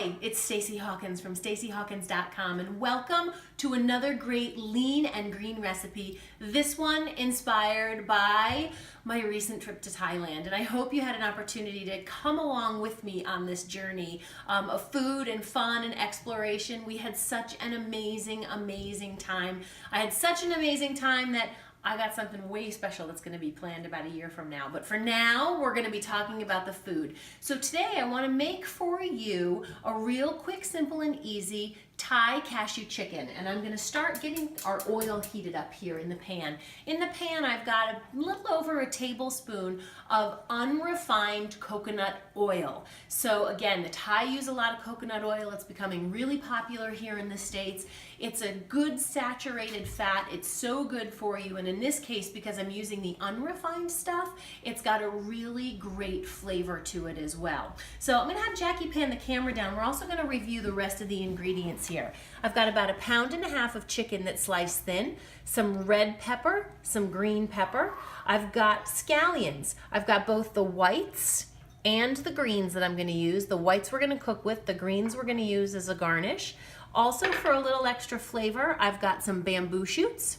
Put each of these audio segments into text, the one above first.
Hi, it's Stacey Hawkins from staceyhawkins.com, and welcome to another great lean and green recipe. This one inspired by my recent trip to Thailand, and I hope you had an opportunity to come along with me on this journey of food and fun and exploration. We had such an amazing time. I had such an amazing time that I got something way special that's going to be planned about a year from now. But for now, we're going to be talking about the food. So today I want to make for you a real quick, simple, and easy Thai cashew chicken. And I'm going to start getting our oil heated up here in the pan. In the pan, I've got a little over a tablespoon of unrefined coconut oil. So again, the Thai use a lot of coconut oil. It's becoming really popular here in the States. It's a good saturated fat. It's so good for you. And in this case, because I'm using the unrefined stuff, it's got a really great flavor to it as well. So I'm going to have Jackie pan the camera down. We're also going to review the rest of the ingredients here. I've got about 1.5 pounds of chicken that's sliced thin, some red pepper, some green pepper. I've got scallions. I've got both the whites and the greens that I'm going to use. The whites we're going to cook with, the greens we're going to use as a garnish. Also, for a little extra flavor, I've got some bamboo shoots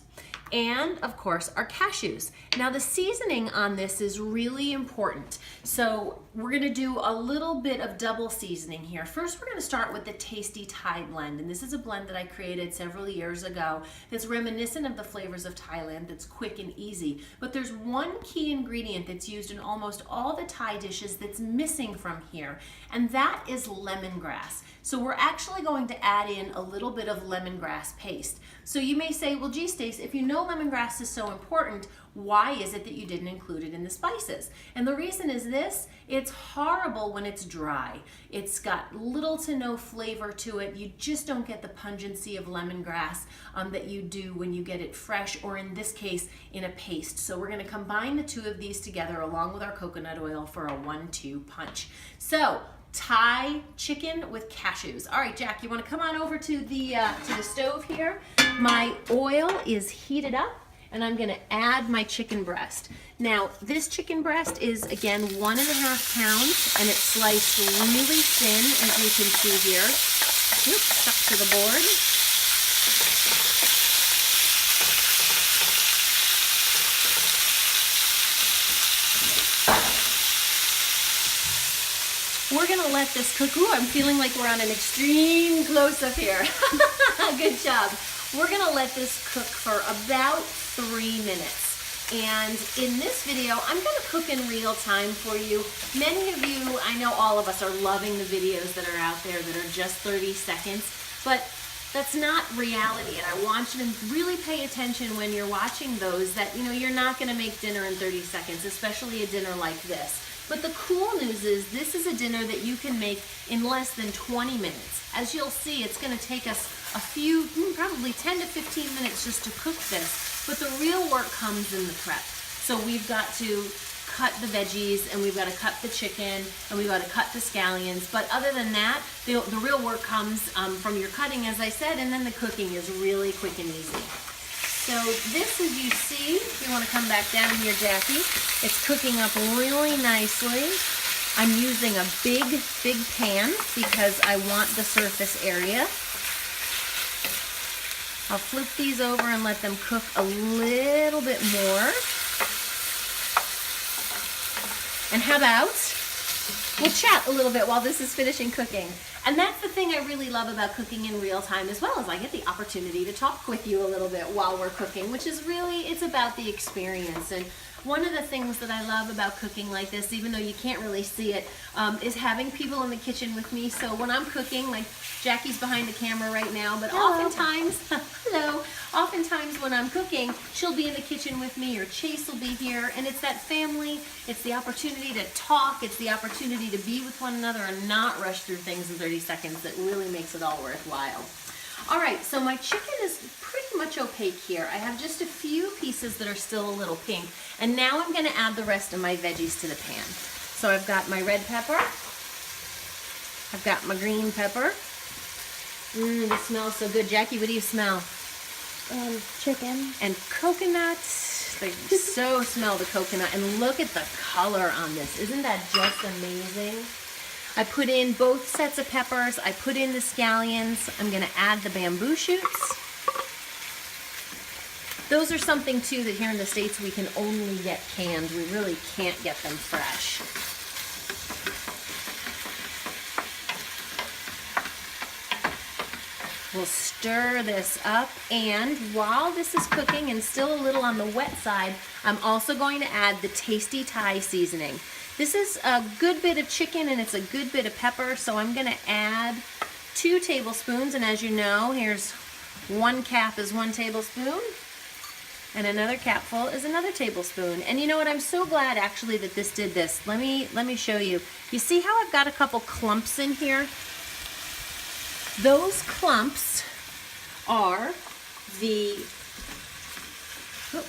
and, of course, our cashews. Now, the seasoning on this is really important. So we're going to do a little bit of double seasoning here. First, we're going to start with the Tasty Thai blend. And this is a blend that I created several years ago that's reminiscent of the flavors of Thailand, that's quick and easy. But there's one key ingredient that's used in almost all the Thai dishes that's missing from here, and that is lemongrass. So we're actually going to add in a little bit of lemongrass paste. So you may say, well, gee, Stace, if you know lemongrass is so important, why is it that you didn't include it in the spices? And the reason is this: it's horrible when it's dry. It's got little to no flavor to it. You just don't get the pungency of lemongrass that you do when you get it fresh, or in this case, in a paste. So we're gonna combine the two of these together along with our coconut oil for a 1-2 punch. So, Thai chicken with cashews. All right, Jack, you want to come on over to the stove here? My oil is heated up, and I'm going to add my chicken breast. Now, this chicken breast is, again, 1.5 pounds, and it's sliced really thin, as you can see here. Oops, stuck to the board. We're gonna let this cook. Ooh, I'm feeling like we're on an extreme close-up here. Good job. We're gonna let this cook for about 3 minutes. And in this video, I'm gonna cook in real time for you. Many of you, I know all of us, are loving the videos that are out there that are just 30 seconds, but that's not reality. And I want you to really pay attention when you're watching those, that you're not gonna make dinner in 30 seconds, especially a dinner like this. But the cool news is this is a dinner that you can make in less than 20 minutes. As you'll see, it's going to take us a few, probably 10 to 15 minutes just to cook this. But the real work comes in the prep. So we've got to cut the veggies, and we've got to cut the chicken, and we've got to cut the scallions. But other than that, the real work comes from your cutting, as I said, and then the cooking is really quick and easy. So this, as you see, if you want to come back down here, Jackie, it's cooking up really nicely. I'm using a big pan because I want the surface area. I'll flip these over and let them cook a little bit more. And how about we'll chat a little bit while this is finishing cooking. And that's the thing I really love about cooking in real time, as well as I get the opportunity to talk with you a little bit while we're cooking, which is really, it's about the experience. And one of the things that I love about cooking like this, even though you can't really see it, is having people in the kitchen with me. So when I'm cooking, like Jackie's behind the camera right now, but oftentimes when I'm cooking, she'll be in the kitchen with me, or Chase will be here, and it's that family, it's the opportunity to talk, it's the opportunity to be with one another and not rush through things in 30 seconds that really makes it all worthwhile. All right, so my chicken is pretty much opaque here. I have just a few pieces that are still a little pink, and now I'm going to add the rest of my veggies to the pan. So I've got my red pepper, I've got my green pepper. This smells so good. Jackie, what do you smell? Chicken. And coconut. They so smell the coconut, and look at the color on this. Isn't that just amazing? I put in both sets of peppers. I put in the scallions. I'm gonna add the bamboo shoots. Those are something too that here in the States we can only get canned. We really can't get them fresh. We'll stir this up, and while this is cooking and still a little on the wet side, I'm also going to add the tasty Thai seasoning. This is a good bit of chicken and it's a good bit of pepper, so I'm gonna add 2 tablespoons, and as you know, here's 1 cap is 1 tablespoon, and another capful is another tablespoon. And you know what, I'm so glad actually that this did this. Let me show you. You see how I've got a couple clumps in here? Those clumps are the,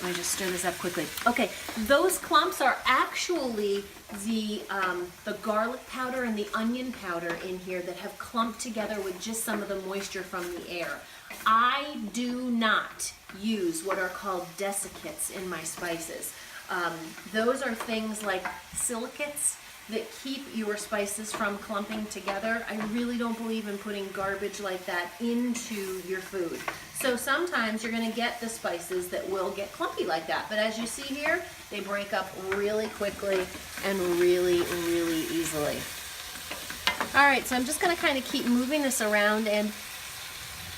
I just stirred this up quickly. Okay, those clumps are actually the garlic powder and the onion powder in here that have clumped together with just some of the moisture from the air. I do not use what are called desiccates in my spices. Those are things like silicates that keep your spices from clumping together. I really don't believe in putting garbage like that into your food. So sometimes you're gonna get the spices that will get clumpy like that. But as you see here, they break up really quickly and really, really easily. All right, so I'm just gonna kind of keep moving this around, and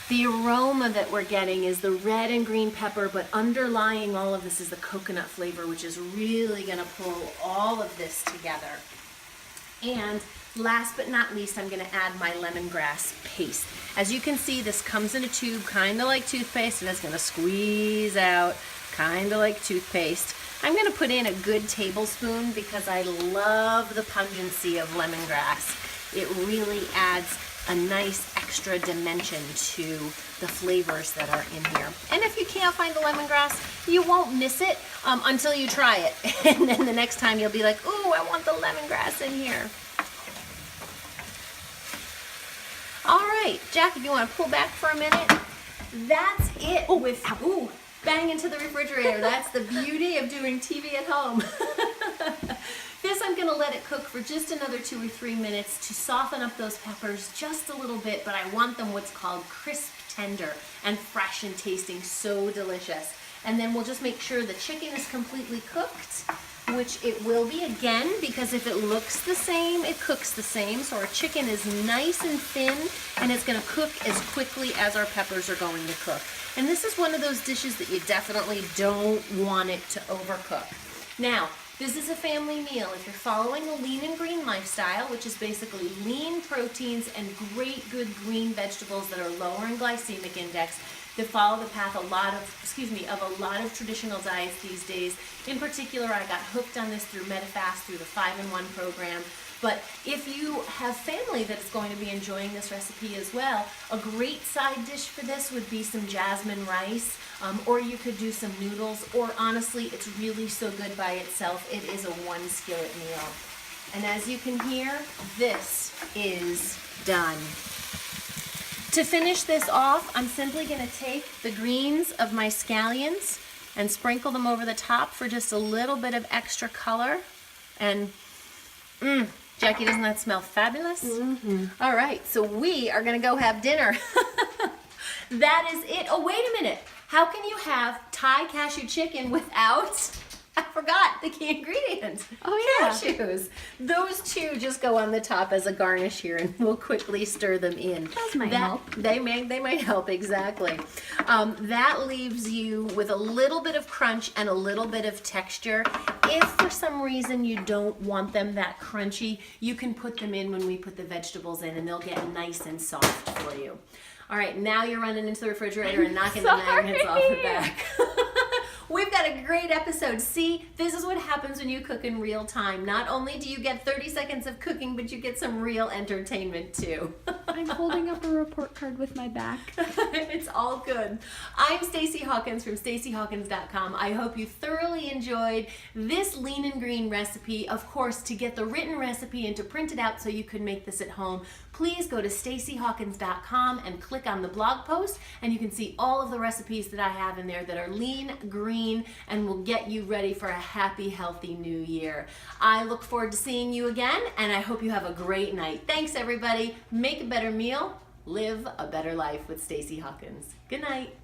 the aroma that we're getting is the red and green pepper, but underlying all of this is the coconut flavor, which is really gonna pull all of this together. And last but not least, I'm gonna add my lemongrass paste. As you can see, this comes in a tube, kind of like toothpaste, and it's gonna squeeze out, kind of like toothpaste. I'm gonna put in a good tablespoon because I love the pungency of lemongrass. It really adds a nice extra dimension to the flavors that are in here. And if you can't find the lemongrass, you won't miss it until you try it. And then the next time you'll be like, ooh, I want the lemongrass in here. All right, Jack, if you want to pull back for a minute, that's it with, ooh, bang into the refrigerator. That's the beauty of doing TV at home. This, I'm gonna let it cook for just another 2 or 3 minutes to soften up those peppers just a little bit, but I want them what's called crisp tender and fresh and tasting so delicious. And then we'll just make sure the chicken is completely cooked, which it will be again, because if it looks the same, it cooks the same. So our chicken is nice and thin, and it's gonna cook as quickly as our peppers are going to cook. And this is one of those dishes that you definitely don't want it to overcook. Now, this is a family meal. If you're following a lean and green lifestyle, which is basically lean proteins and great good green vegetables that are lower in glycemic index, that follow the path of a lot of traditional diets these days. In particular, I got hooked on this through MetaFast, through the 5-in-1 program. But if you have family that is going to be enjoying this recipe as well, a great side dish for this would be some jasmine rice, or you could do some noodles, or honestly, it's really so good by itself. It is a 1 skillet meal. And as you can hear, this is done. To finish this off, I'm simply gonna take the greens of my scallions and sprinkle them over the top for just a little bit of extra color. And Jackie, doesn't that smell fabulous? Mm-hmm. All right, so we are gonna go have dinner. That is it. Oh, wait a minute. How can you have Thai cashew chicken without, I forgot the key ingredient. Oh yeah. Cashews. Those 2 just go on the top as a garnish here, and we'll quickly stir them in. Those might help. They might help, exactly. That leaves you with a little bit of crunch and a little bit of texture. If for some reason you don't want them that crunchy, you can put them in when we put the vegetables in, and they'll get nice and soft for you. All right, now you're running into the refrigerator and knocking the magnets off the back. We've got a great episode. See, this is what happens when you cook in real time. Not only do you get 30 seconds of cooking, but you get some real entertainment too. I'm holding up a report card with my back. It's all good. I'm Stacey Hawkins from staceyhawkins.com. I hope you thoroughly enjoyed this lean and green recipe. Of course, to get the written recipe and to print it out so you can make this at home, please go to staceyhawkins.com and click on the blog post, and you can see all of the recipes that I have in there that are lean, green, and will get you ready for a happy, healthy new year. I look forward to seeing you again, and I hope you have a great night. Thanks, everybody. Make a better meal, live a better life with Stacey Hawkins. Good night.